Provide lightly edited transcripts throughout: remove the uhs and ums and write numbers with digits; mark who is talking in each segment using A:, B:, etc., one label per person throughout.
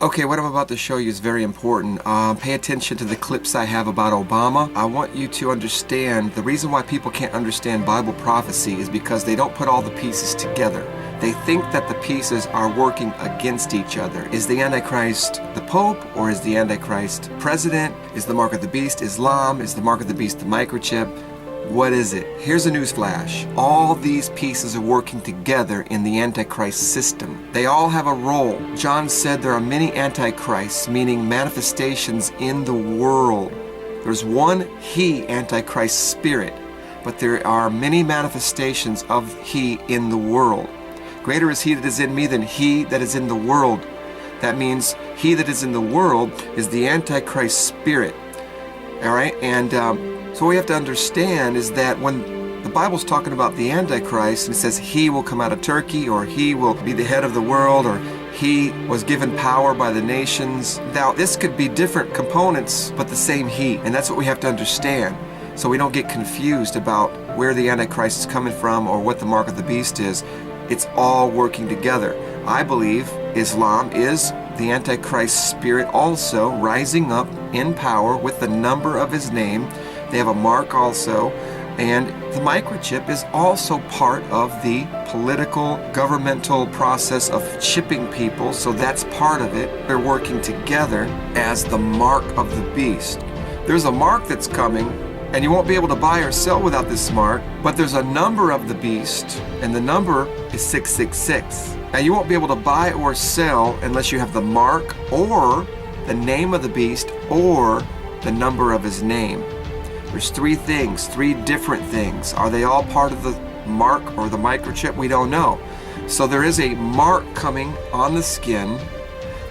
A: Okay, what I'm about to show you is very important. Pay attention to the clips I have about Obama. I want you to understand the reason why people can't understand Bible prophecy is because they don't put all the pieces together. They think that the pieces are working against each other. Is the Antichrist the Pope, or is the Antichrist president? Is the mark of the beast Islam? Is the mark of the beast the microchip? What is it? Here's a news flash. All these pieces are working together in the Antichrist system. They all have a role. John said there are many Antichrists, meaning manifestations in the world. There's one He Antichrist spirit, but there are many manifestations of He in the world. Greater is He that is in me than he that is in the world. That means he that is in the world is the Antichrist spirit. All right? And so what we have to understand is that when the Bible's talking about the Antichrist, and it says he will come out of Turkey, or he will be the head of the world, or he was given power by the nations. Now, this could be different components, but the same he. And that's what we have to understand. So we don't get confused about where the Antichrist is coming from or what the mark of the beast is. It's all working together. I believe Islam is the Antichrist spirit also rising up in power with the number of his name. They have a mark also, and the microchip is also part of the political, governmental process of chipping people, so that's part of it. They're working together as the mark of the beast. There's a mark that's coming, and you won't be able to buy or sell without this mark, but there's a number of the beast, and the number is 666. Now you won't be able to buy or sell unless you have the mark, or the name of the beast, or the number of his name. There's three things, three different things. Are they all part of the mark or the microchip? We don't know. So there is a mark coming on the skin.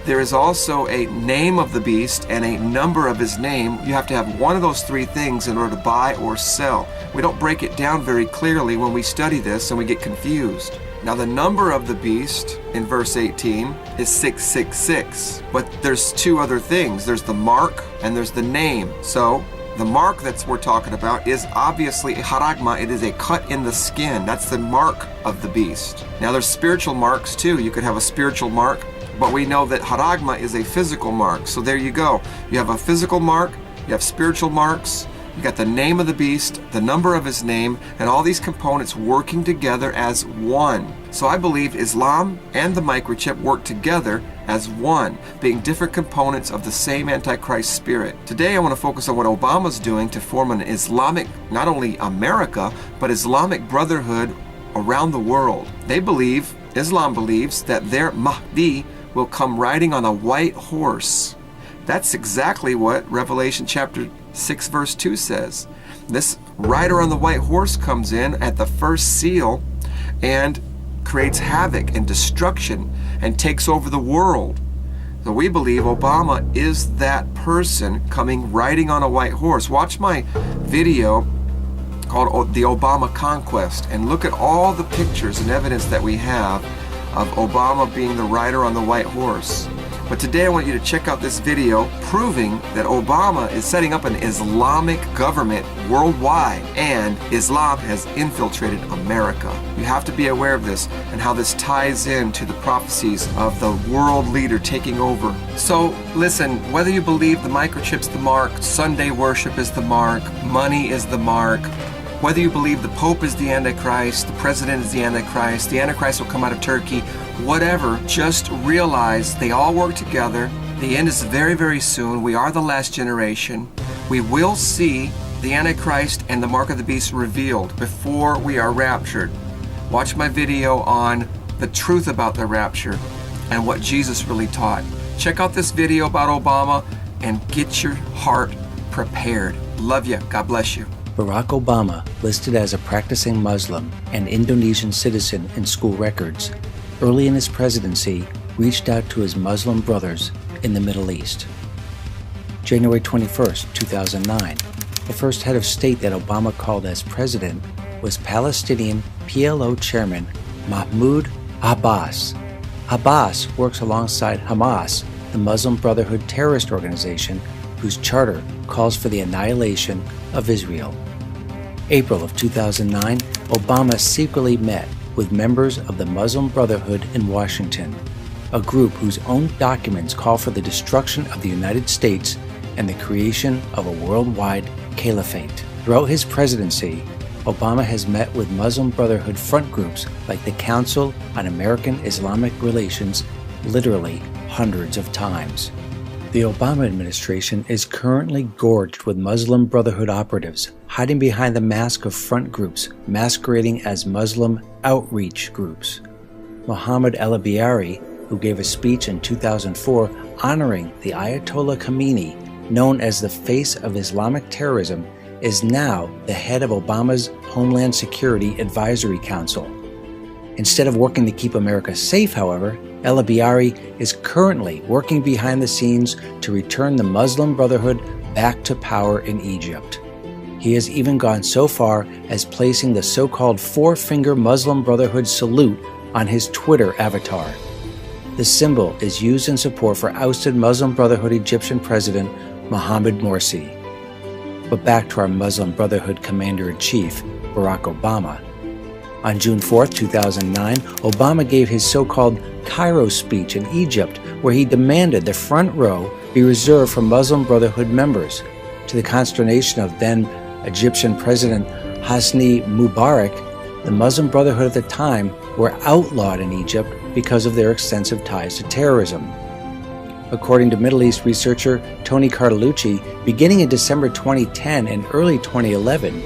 A: There is also a name of the beast and a number of his name. You have to have one of those three things in order to buy or sell. We don't break it down very clearly when we study this, and we get confused. Now the number of the beast in verse 18 is 666. But there's two other things. There's the mark and there's the name. So the mark that we're talking about is obviously haragma. It is a cut in the skin. That's the mark of the beast. Now there's spiritual marks too. You could have a spiritual mark, but we know that haragma is a physical mark. So there you go. You have a physical mark, you have spiritual marks, you got the name of the beast, the number of his name, and all these components working together as one. So I believe Islam and the microchip work together as one, being different components of the same Antichrist spirit. Today I want to focus on what Obama's doing to form an Islamic, not only America, but Islamic brotherhood around the world. Islam believes that their Mahdi will come riding on a white horse. That's exactly what Revelation chapter 6 verse 2 says. This rider on the white horse comes in at the first seal and creates havoc and destruction and takes over the world. So we believe Obama is that person coming riding on a white horse. Watch my video called The Obama Conquest and look at all the pictures and evidence that we have of Obama being the rider on the white horse. But today I want you to check out this video proving that Obama is setting up an Islamic government worldwide, and Islam has infiltrated America. You have to be aware of this and how this ties into the prophecies of the world leader taking over. So listen, whether you believe the microchip's the mark, Sunday worship is the mark, money is the mark, whether you believe the Pope is the Antichrist, the President is the Antichrist will come out of Turkey, whatever, just realize they all work together. The end is very, very soon. We are the last generation. We will see the Antichrist and the mark of the beast revealed before we are raptured. Watch my video on the truth about the rapture and what Jesus really taught. Check out this video about Obama and get your heart prepared. Love you. God bless you.
B: Barack Obama, listed as a practicing Muslim and Indonesian citizen in school records, early in his presidency reached out to his Muslim brothers in the Middle East. January 21, 2009, the first head of state that Obama called as president was Palestinian PLO chairman Mahmoud Abbas. Abbas works alongside Hamas, the Muslim Brotherhood terrorist organization whose charter calls for the annihilation of Israel. April of 2009, Obama secretly met with members of the Muslim Brotherhood in Washington. a group whose own documents call for the destruction of the United States and the creation of a worldwide caliphate. Throughout his presidency, Obama has met with Muslim Brotherhood front groups like the Council on American Islamic Relations literally hundreds of times. The Obama administration is currently gorged with Muslim Brotherhood operatives hiding behind the mask of front groups masquerading as Muslim outreach groups. Mohammed El-Biari, who gave a speech in 2004 honoring the Ayatollah Khomeini, known as the face of Islamic terrorism, is now the head of Obama's Homeland Security Advisory Council. Instead of working to keep America safe, however, El-Biari is currently working behind the scenes to return the Muslim Brotherhood back to power in Egypt. He has even gone so far as placing the so-called four-finger Muslim Brotherhood salute on his Twitter avatar. The symbol is used in support for ousted Muslim Brotherhood Egyptian President Mohamed Morsi. But back to our Muslim Brotherhood Commander-in-Chief, Barack Obama. On June 4, 2009, Obama gave his so-called Cairo speech in Egypt, where he demanded the front row be reserved for Muslim Brotherhood members, to the consternation of then Egyptian President Hosni Mubarak. The Muslim Brotherhood at the time were outlawed in Egypt because of their extensive ties to terrorism. According to Middle East researcher Tony Cartalucci, beginning in December 2010 and early 2011,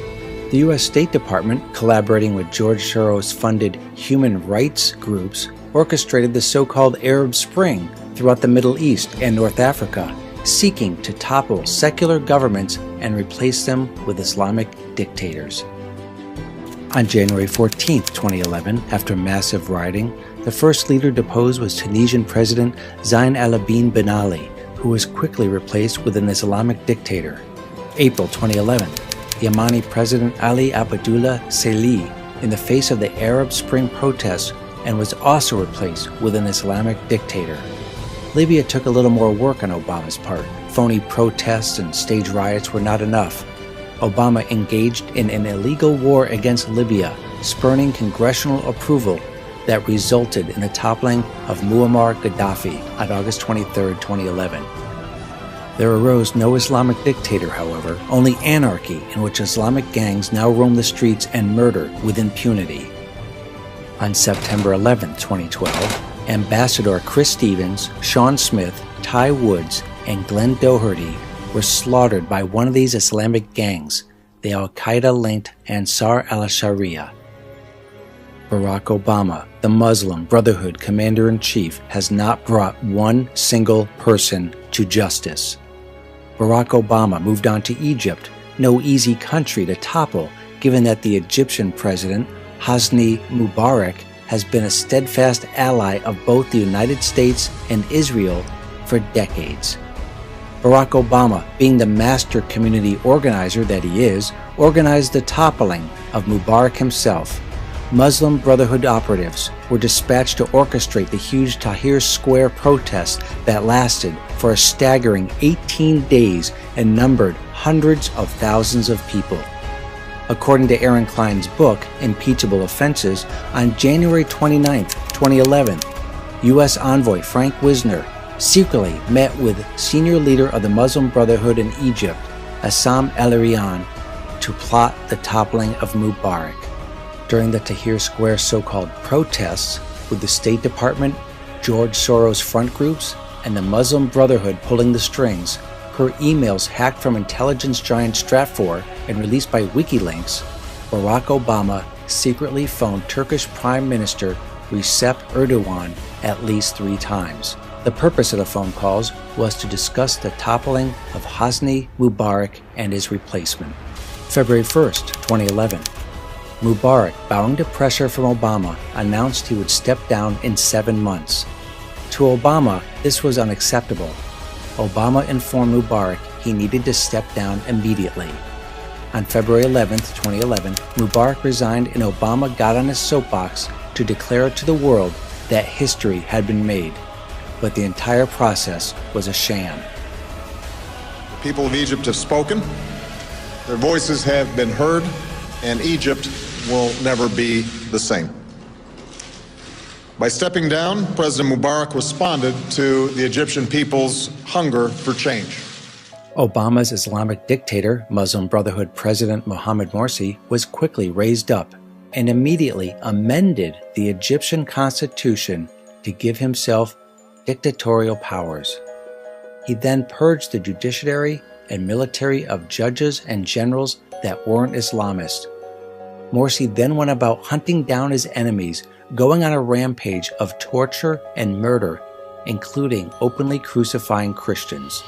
B: the U.S. State Department, collaborating with George Soros-funded human rights groups, orchestrated the so-called Arab Spring throughout the Middle East and North Africa, seeking to topple secular governments and replace them with Islamic dictators. On January 14, 2011, after massive rioting, the first leader deposed was Tunisian President Zine El Abidine Ben Ali, who was quickly replaced with an Islamic dictator. April 2011, Yemeni President Ali Abdullah Saleh in the face of the Arab Spring protests and was also replaced with an Islamic dictator. Libya took a little more work on Obama's part. Phony protests and stage riots were not enough. Obama engaged in an illegal war against Libya, spurning congressional approval that resulted in the toppling of Muammar Gaddafi on August 23, 2011. There arose no Islamic dictator, however, only anarchy in which Islamic gangs now roam the streets and murder with impunity. On September 11, 2012, Ambassador Chris Stevens, Sean Smith, Ty Woods, and Glenn Doherty were slaughtered by one of these Islamic gangs, the Al-Qaeda-linked Ansar al-Sharia. Barack Obama, the Muslim Brotherhood Commander-in-Chief, has not brought one single person to justice. Barack Obama moved on to Egypt, no easy country to topple, given that the Egyptian president, Hosni Mubarak, has been a steadfast ally of both the United States and Israel for decades. Barack Obama, being the master community organizer that he is, organized the toppling of Mubarak himself. Muslim Brotherhood operatives were dispatched to orchestrate the huge Tahrir Square protests that lasted for a staggering 18 days and numbered hundreds of thousands of people. According to Aaron Klein's book, Impeachable Offenses, on January 29, 2011, U.S. envoy Frank Wisner secretly met with senior leader of the Muslim Brotherhood in Egypt, Assam El-Arian, to plot the toppling of Mubarak. During the Tahrir Square so-called protests, with the State Department, George Soros front groups, and the Muslim Brotherhood pulling the strings, her emails hacked from intelligence giant Stratfor and released by WikiLeaks, Barack Obama secretly phoned Turkish Prime Minister Recep Erdogan at least 3 times. The purpose of the phone calls was to discuss the toppling of Hosni Mubarak and his replacement. February 1st, 2011. Mubarak, bowing to pressure from Obama, announced he would step down in 7 months. To Obama, this was unacceptable. Obama informed Mubarak he needed to step down immediately. On February 11, 2011, Mubarak resigned and Obama got on his soapbox to declare to the world that history had been made. But the entire process was a sham.
C: The people of Egypt have spoken, their voices have been heard, and Egypt will never be the same. By stepping down, President Mubarak responded to the Egyptian people's hunger for change.
B: Obama's Islamic dictator, Muslim Brotherhood President Mohamed Morsi, was quickly raised up and immediately amended the Egyptian constitution to give himself dictatorial powers. He then purged the judiciary and military of judges and generals that weren't Islamist. Morsi then went about hunting down his enemies, going on a rampage of torture and murder, including openly crucifying Christians.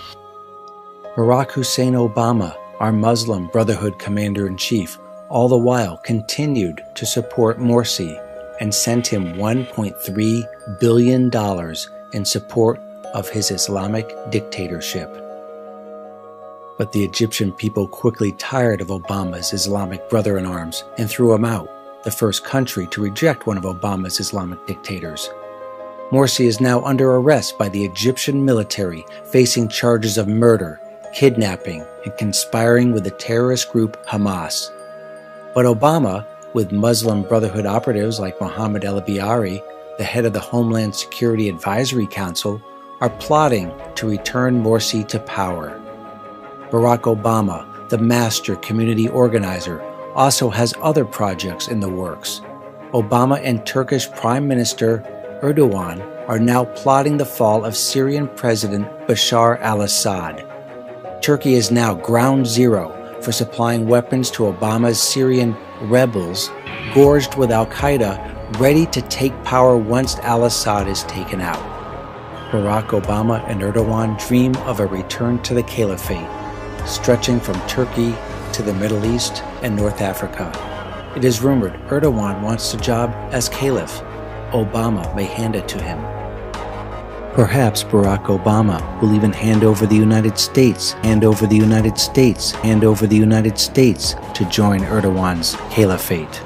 B: Barack Hussein Obama, our Muslim Brotherhood commander-in-chief, all the while continued to support Morsi and sent him $1.3 billion in support of his Islamic dictatorship. But the Egyptian people quickly tired of Obama's Islamic brother-in-arms and threw him out, the first country to reject one of Obama's Islamic dictators. Morsi is now under arrest by the Egyptian military, facing charges of murder, kidnapping, and conspiring with the terrorist group Hamas. But Obama, with Muslim Brotherhood operatives like Mohammed El-Biari, the head of the Homeland Security Advisory Council, are plotting to return Morsi to power. Barack Obama, the master community organizer, also has other projects in the works. Obama and Turkish Prime Minister Erdogan are now plotting the fall of Syrian President Bashar al-Assad. Turkey is now ground zero for supplying weapons to Obama's Syrian rebels, gorged with al-Qaeda, ready to take power once al-Assad is taken out. Barack Obama and Erdogan dream of a return to the caliphate, stretching from Turkey to the Middle East and North Africa. It is rumored Erdogan wants the job as caliph. Obama may hand it to him. Perhaps Barack Obama will even hand over the United States to join Erdogan's caliphate.